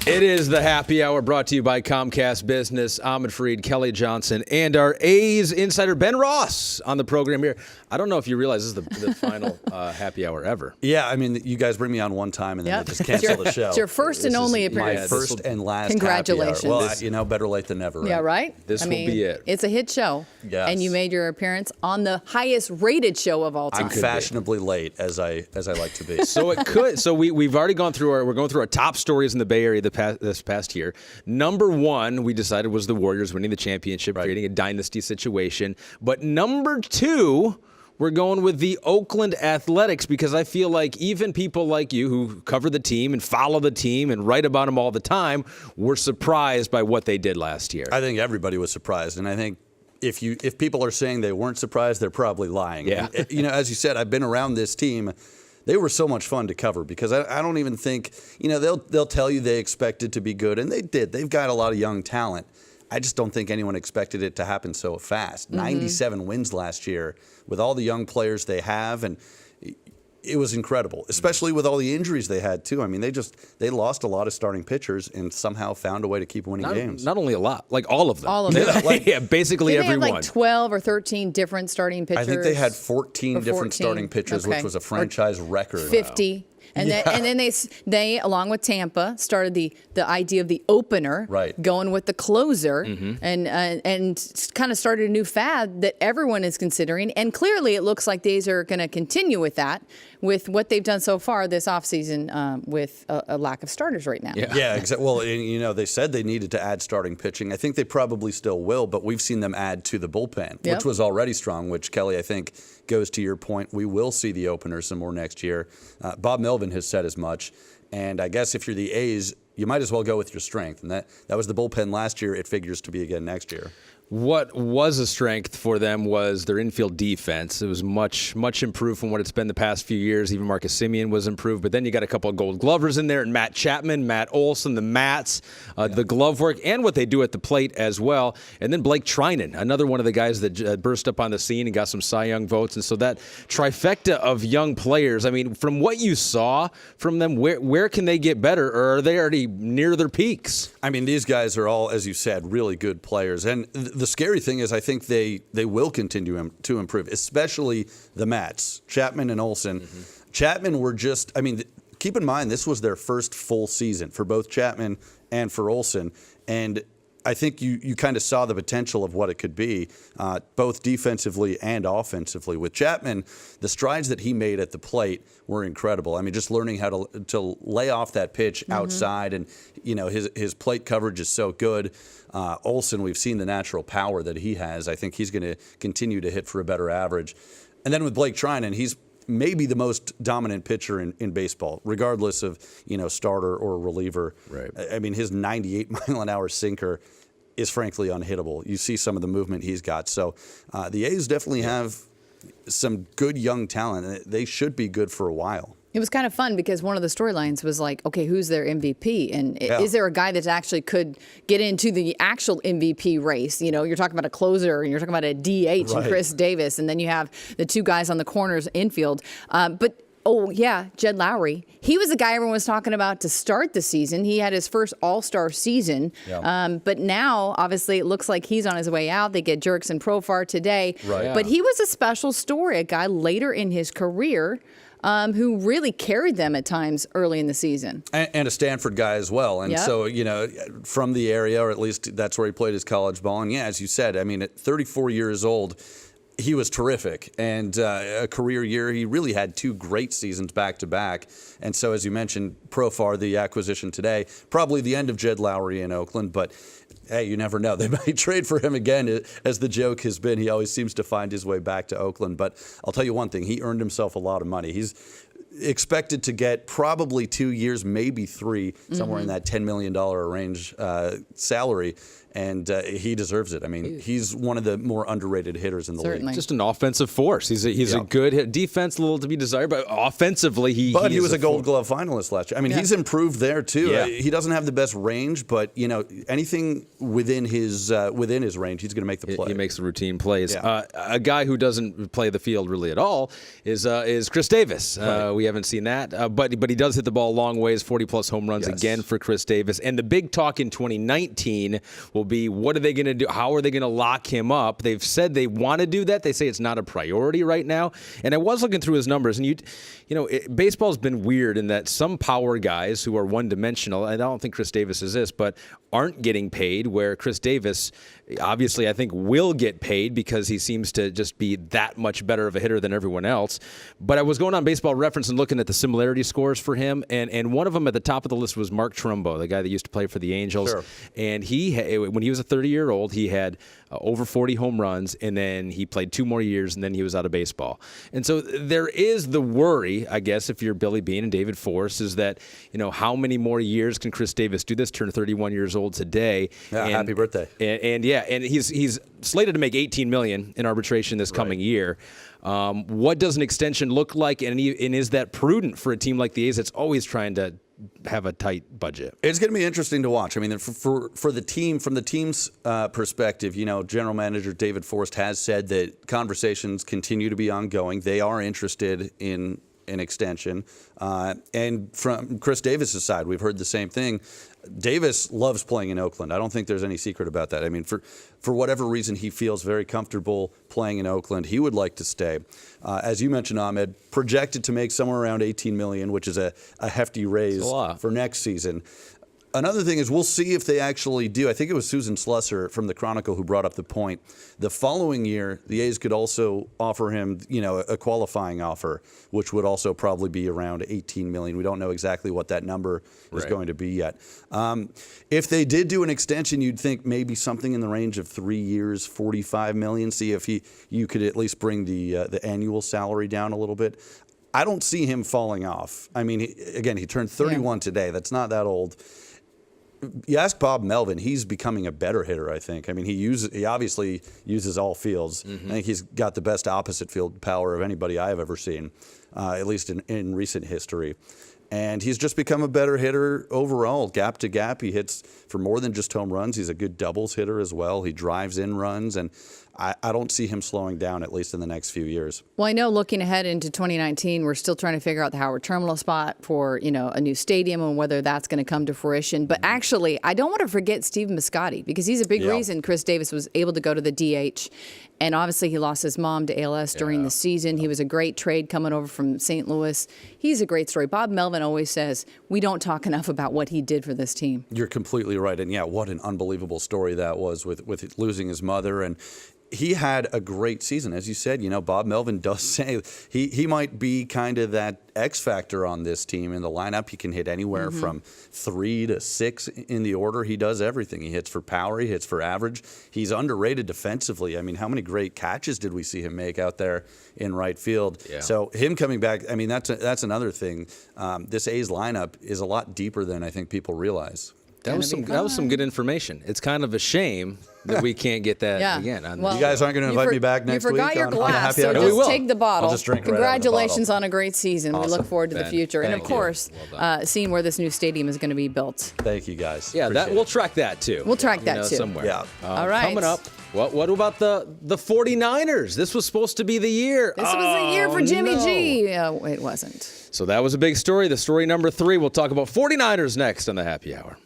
It is the happy hour brought to you by Comcast Business. Ahmed Fareed, Kelly Johnson, and our A's insider Ben Ross on the program here. I don't know if you realize this is the final happy hour ever. Yeah, I mean, you guys bring me on one time and then they just cancel the show. It's your first and only appearance. My first and last Congratulations. happy hour. Well, better late than never, right? Yeah, right? This will be it. It's a hit show. Yes. And you made your appearance on the highest rated show of all time. I'm fashionably late, as I like to be. So it could. So we've already gone through we're going through our top stories in the Bay Area this past year. Number one, we decided, was the Warriors winning the championship, creating a dynasty situation. But number two, we're going with the Oakland Athletics, because I feel like even people like you who cover the team and follow the team and write about them all the time were surprised by what they did last year. I think everybody was surprised, and I think if people are saying they weren't surprised, they're probably lying. Yeah. And, as you said, I've been around this team. They were so much fun to cover because I don't even think, they'll tell you they expected to be good, and they did. They've got a lot of young talent. I just don't think anyone expected it to happen so fast. 97 wins last year with all the young players they have, and it was incredible, especially with all the injuries they had, too. I mean, they lost a lot of starting pitchers and somehow found a way to keep winning games. Not only a lot, like all of them. All of them. Yeah, basically Did they everyone. have like 12 or 13 different starting pitchers? I think they had 14 different starting pitchers, which was a franchise record. 50. And then they along with Tampa started the idea of the opener, going with the closer, and kind of started a new fad that everyone is considering. And clearly, it looks like they are going to continue with that, with what they've done so far this offseason, with a lack of starters right now. Yeah, exactly. Well, they said they needed to add starting pitching. I think they probably still will, but we've seen them add to the bullpen, which was already strong, which, Kelly, I think goes to your point. We will see the opener some more next year. Bob Melvin has said as much. And I guess if you're the A's, you might as well go with your strength. And that was the bullpen last year. It figures to be again next year. What was a strength for them was their infield defense. It was much improved from what it's been the past few years. Even Marcus Semien was improved. But then you got a couple of gold glovers in there, and Matt Chapman, Matt Olson, the Mats, the glove work, and what they do at the plate as well. And then Blake Trinan, another one of the guys that burst up on the scene and got some Cy Young votes. And so that trifecta of young players, I mean, from what you saw from them, where can they get better, or are they already near their peaks? I mean, these guys are all, as you said, really good players. And the scary thing is I think they will continue to improve, especially the Mats, Chapman and Olson. Chapman were keep in mind, this was their first full season for both Chapman and for Olson. And I think you kind of saw the potential of what it could be, both defensively and offensively. With Chapman, the strides that he made at the plate were incredible. I mean, just learning how to lay off that pitch outside, and his plate coverage is so good. Olson, we've seen the natural power that he has. I think he's going to continue to hit for a better average. And then with Blake Trinan, he's maybe the most dominant pitcher in baseball, regardless of starter or reliever. Right. I mean, his 98-mile-an-hour sinker is frankly unhittable. You see some of the movement he's got. So the A's definitely have some good young talent. They should be good for a while. It was kind of fun because one of the storylines was like, okay, who's their MVP? And is there a guy that actually could get into the actual MVP race? You're talking about a closer, and you're talking about a DH and Chris Davis, and then you have the two guys on the corners infield. Jed Lowrie. He was the guy everyone was talking about to start the season. He had his first All-Star season. But now, obviously, it looks like he's on his way out. They get Jurickson Profar today. But he was a special story, a guy later in his career who really carried them at times early in the season. And a Stanford guy as well. And so, from the area, or at least that's where he played his college ball. And as you said, I mean, at 34 years old, he was terrific. And a career year, he really had two great seasons back-to-back. And so, as you mentioned, Profar, the acquisition today, probably the end of Jed Lowrie in Oakland. But, hey, you never know. They might trade for him again, as the joke has been. He always seems to find his way back to Oakland. But I'll tell you one thing. He earned himself a lot of money. He's expected to get probably 2 years, maybe 3, somewhere in that $10 million range salary. And he deserves it. I mean, he's one of the more underrated hitters in the Certainly. league. Just an offensive force. He's a good hit. Defense, a little to be desired, but offensively, he was a Gold Glove finalist last year. I mean, he's improved there too. Yeah. He doesn't have the best range, but anything within his range, he's going to make the play. He makes the routine plays. Yeah. A guy who doesn't play the field really at all is Chris Davis. Right. We haven't seen that, but he does hit the ball long ways. 40+ home runs again for Chris Davis. And the big talk in 2019 will be, what are they going to do? How are they going to lock him up? They've said they want to do that. They say it's not a priority right now. And I was looking through his numbers, and baseball's been weird in that some power guys who are one-dimensional, and I don't think Chris Davis is this, but aren't getting paid, where Chris Davis, obviously, I think will get paid because he seems to just be that much better of a hitter than everyone else. But I was going on Baseball Reference and looking at the similarity scores for him, and one of them at the top of the list was Mark Trumbo, the guy that used to play for the Angels. Sure. And when he was a 30-year-old, he had over 40 home runs, and then he played 2 more years, and then he was out of baseball. And so there is the worry, I guess, if you're Billy Beane and David Force, is that, how many more years can Chris Davis do this? Turn 31 years old today. Yeah, happy birthday. And he's slated to make $18 million in arbitration this coming year. What does an extension look like, and is that prudent for a team like the A's that's always trying to have a tight budget? It's going to be interesting to watch. I mean, for the team, from the team's perspective, General Manager David Forst has said that conversations continue to be ongoing. They are interested in an extension. And from Chris Davis's side, we've heard the same thing. Davis loves playing in Oakland. I don't think there's any secret about that. I mean, for whatever reason, he feels very comfortable playing in Oakland. He would like to stay. As you mentioned, Ahmed, projected to make somewhere around $18 million, which is a hefty raise for next season. Another thing is, we'll see if they actually do. I think it was Susan Slusser from the Chronicle who brought up the point. The following year, the A's could also offer him, a qualifying offer, which would also probably be around $18 million. We don't know exactly what that number is going to be yet. If they did do an extension, you'd think maybe something in the range of 3 years, $45 million. See if you could at least bring the annual salary down a little bit. I don't see him falling off. I mean, he turned 31 today. That's not that old. You ask Bob Melvin, he's becoming a better hitter, I think. I mean, he obviously uses all fields. I think he's got the best opposite field power of anybody I have ever seen, at least in recent history. And he's just become a better hitter overall. Gap to gap, he hits for more than just home runs. He's a good doubles hitter as well. He drives in runs, and I don't see him slowing down, at least in the next few years. Well, I know looking ahead into 2019, we're still trying to figure out the Howard Terminal spot for, a new stadium and whether that's going to come to fruition. But actually, I don't want to forget Steve Muscati, because he's a big reason Chris Davis was able to go to the DH. And obviously, he lost his mom to ALS during the season. He was a great trade coming over from St. Louis. He's a great story. Bob Melvin always says, we don't talk enough about what he did for this team. You're completely right. And what an unbelievable story that was with losing his mother. And he had a great season. As you said, Bob Melvin does say he might be kind of that X factor on this team in the lineup. He can hit anywhere from 3 to 6 in the order. He does everything. He hits for power. He hits for average. He's underrated defensively. I mean, how many great catches did we see him make out there in right field? Yeah. So him coming back, I mean, that's another thing. This A's lineup is a lot deeper than I think people realize. That was some good information. It's kind of a shame that we can't get that again. Well, you guys aren't going to invite me back next week? You forgot your glass, so just take the bottle. I'll just drink Congratulations right on a great season. Awesome. We look forward to the future. Thank and, of course, seeing where this new stadium is going to be built. Thank you, guys. Yeah, we'll track that, too. We'll track that, too. Somewhere. Yeah. All right. Coming up, what about the 49ers? This was supposed to be the year. This was the year for Jimmy G. It wasn't. So that was a big story. The story number 3. We'll talk about 49ers next on the Happy Hour.